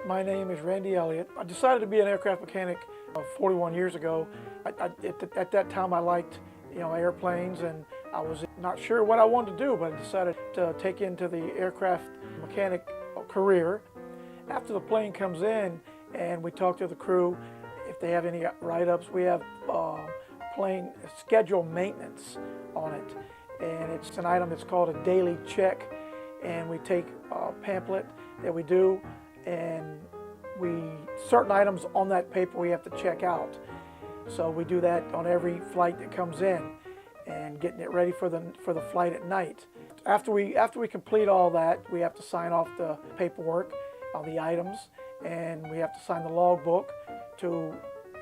My name is Randy Elliott. I decided to be an aircraft mechanic 41 years ago. At that time I liked airplanes, and I was not sure what I wanted to do, but I decided to take into the aircraft mechanic career. After the plane comes in and we talk to the crew, if they have any write-ups, we have plane schedule maintenance on it, and it's an item that's called a daily check, and we take a pamphlet that we do, and certain items on that paper we have to check out. So we do that on every flight that comes in, and getting it ready for the flight at night. After we complete all that, we have to sign off the paperwork on the items, and we have to sign the logbook to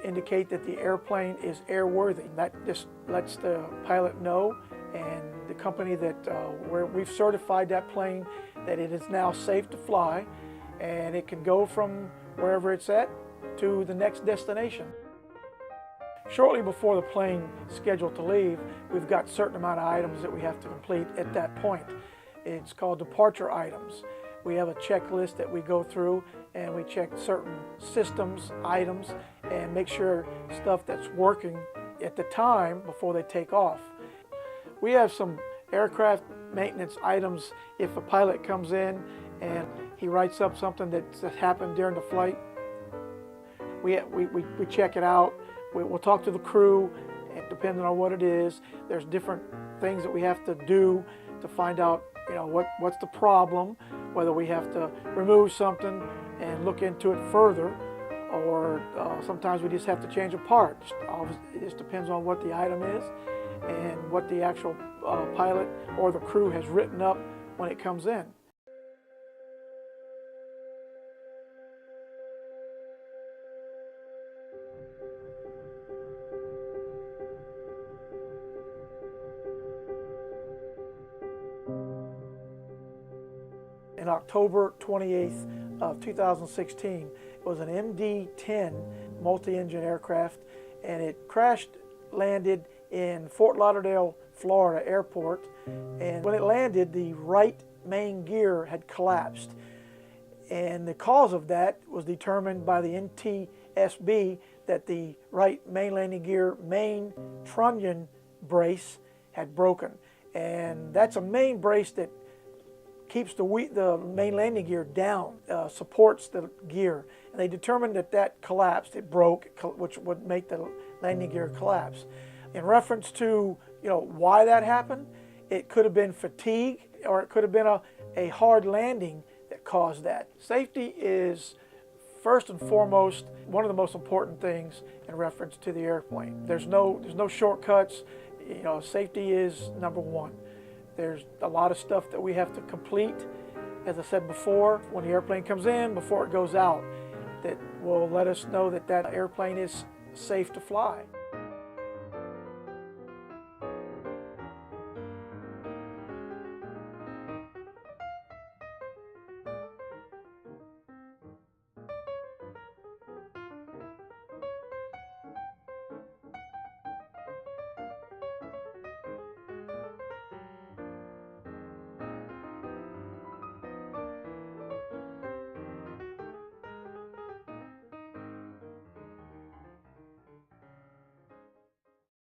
indicate that the airplane is airworthy. That just lets the pilot know, and the company that where we've certified that plane that it is now safe to fly, and it can go from wherever it's at to the next destination. Shortly before the plane is scheduled to leave, we've got a certain amount of items that we have to complete at that point. It's called departure items. We have a checklist that we go through, and we check certain systems, items, and make sure stuff that's working at the time before they take off. We have some aircraft maintenance items. If a pilot comes in and he writes up something that's happened during the flight, we check it out. We'll talk to the crew, and depending on what it is, there's different things that we have to do to find out what's the problem, whether we have to remove something and look into it further, or sometimes we just have to change a part. It just depends on what the item is and what the actual pilot or the crew has written up when it comes in. In October 28th of 2016, it was an MD-10 multi-engine aircraft, and it landed in Fort Lauderdale, Florida airport, and when it landed, the right main gear had collapsed, and the cause of that was determined by the NTSB that the right main landing gear main trunnion brace had broken, and that's a main brace that keeps the main landing gear down, supports the gear. And they determined that collapsed, it broke, which would make the landing gear collapse. In reference to why that happened, it could have been fatigue, or it could have been a hard landing that caused that. Safety is first and foremost one of the most important things in reference to the airplane. There's no shortcuts. Safety is number one. There's a lot of stuff that we have to complete, as I said before, when the airplane comes in, before it goes out, that will let us know that that airplane is safe to fly.